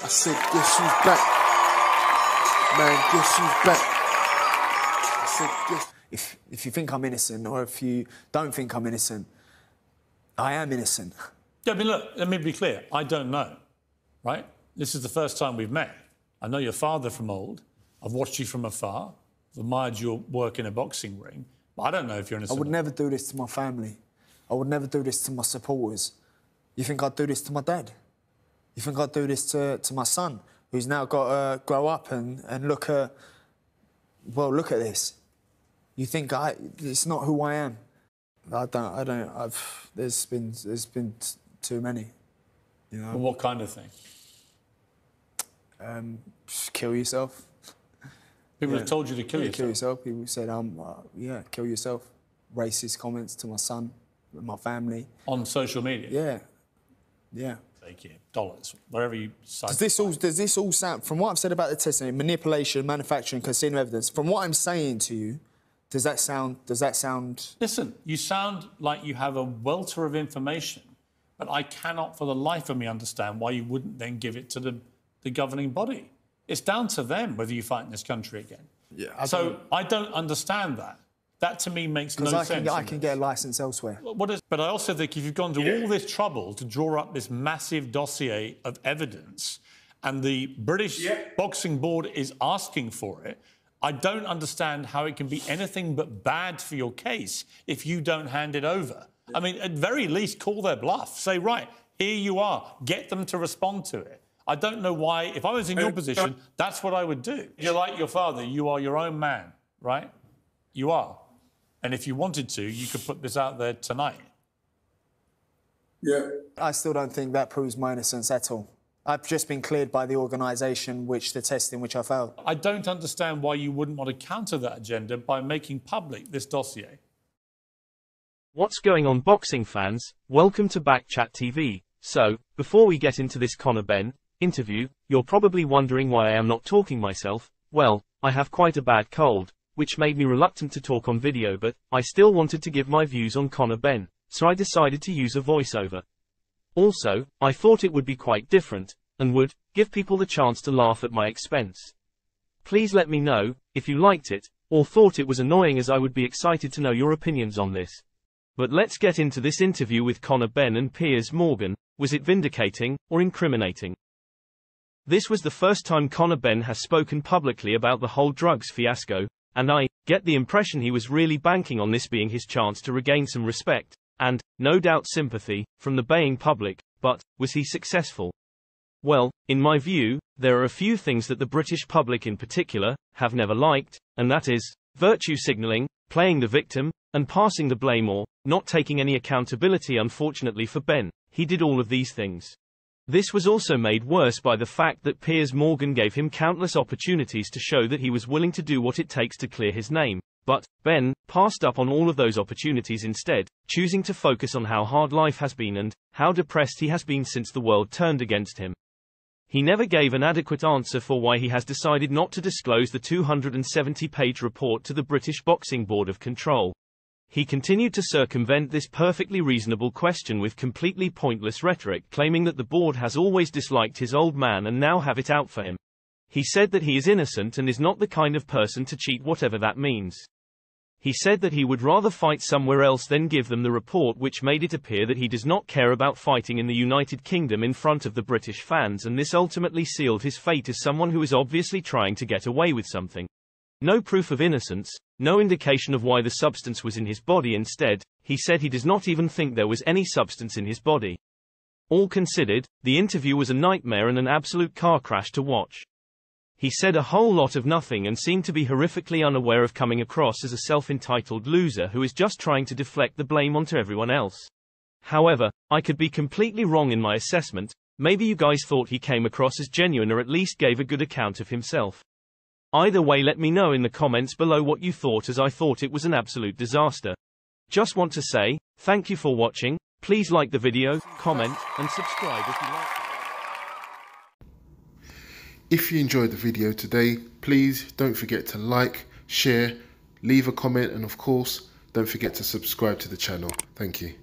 I said, guess who's back? Man, guess who's back? I said, guess... If you think I'm innocent, or if you don't think I'm innocent, I am innocent. Yeah, I mean, look, let me be clear. I don't know, right? This is the first time we've met. I know your father from old. I've watched you from afar. I've admired your work in a boxing ring. But I don't know if you're innocent. I would never do this to my family. I would never do this to my supporters. You think I'd do this to my dad? You think I'd do this to my son, who's now got to grow up and look at... Well, look at this. You think it's not who I am? There's been too many, you know. Well, what kind of thing? Just kill yourself. People have told you to kill yourself? Kill yourself. People said, yeah, kill yourself. Racist comments to my son, my family. On social media? Yeah, yeah. Take it, dollars, wherever you cite. Does this all sound, from what I've said about the testimony, manipulation, manufacturing, concealing evidence, from what I'm saying to you, does that sound... Listen, you sound like you have a welter of information, but I cannot for the life of me understand why you wouldn't then give it to the governing body. It's down to them whether you fight in this country again. Yeah. I don't understand that. That to me makes no sense. Because I can get a licence elsewhere. But I also think if you've gone to all this trouble to draw up this massive dossier of evidence and the British Boxing Board is asking for it, I don't understand how it can be anything but bad for your case if you don't hand it over. I mean, at very least, call their bluff. Say, right, here you are. Get them to respond to it. I don't know why, if I was in your position, that's what I would do. You're like your father. You are your own man, right? You are. And if you wanted to, you could put this out there tonight. Yeah. I still don't think that proves my innocence at all. I've just been cleared by the organisation the test in which I failed. I don't understand why you wouldn't want to counter that agenda by making public this dossier. What's going on, boxing fans? Welcome to Backchat TV. So, before we get into this Conor Benn interview, you're probably wondering why I am not talking myself. Well, I have quite a bad cold, which made me reluctant to talk on video, but I still wanted to give my views on Conor Benn, so I decided to use a voiceover. Also, I thought it would be quite different, and would give people the chance to laugh at my expense. Please let me know if you liked it, or thought it was annoying, as I would be excited to know your opinions on this. But let's get into this interview with Conor Benn and Piers Morgan. Was it vindicating, or incriminating? This was the first time Conor Benn has spoken publicly about the whole drugs fiasco, and I get the impression he was really banking on this being his chance to regain some respect, and, no doubt, sympathy from the baying public. But was he successful? Well, in my view, there are a few things that the British public in particular have never liked, and that is virtue signalling, playing the victim, and passing the blame, or not taking any accountability. Unfortunately for Benn, he did all of these things. This was also made worse by the fact that Piers Morgan gave him countless opportunities to show that he was willing to do what it takes to clear his name. But Benn passed up on all of those opportunities, instead choosing to focus on how hard life has been and how depressed he has been since the world turned against him. He never gave an adequate answer for why he has decided not to disclose the 270-page report to the British Boxing Board of Control. He continued to circumvent this perfectly reasonable question with completely pointless rhetoric, claiming that the board has always disliked his old man and now have it out for him. He said that he is innocent and is not the kind of person to cheat, whatever that means. He said that he would rather fight somewhere else than give them the report, which made it appear that he does not care about fighting in the United Kingdom in front of the British fans, and this ultimately sealed his fate as someone who is obviously trying to get away with something. No proof of innocence, no indication of why the substance was in his body. Instead, he said he does not even think there was any substance in his body. All considered, the interview was a nightmare and an absolute car crash to watch. He said a whole lot of nothing and seemed to be horrifically unaware of coming across as a self-entitled loser who is just trying to deflect the blame onto everyone else. However, I could be completely wrong in my assessment. Maybe you guys thought he came across as genuine, or at least gave a good account of himself. Either way, let me know in the comments below what you thought, as I thought it was an absolute disaster. Just want to say, thank you for watching. Please like the video, comment, and subscribe if you like it. If you enjoyed the video today, please don't forget to like, share, leave a comment, and of course, don't forget to subscribe to the channel. Thank you.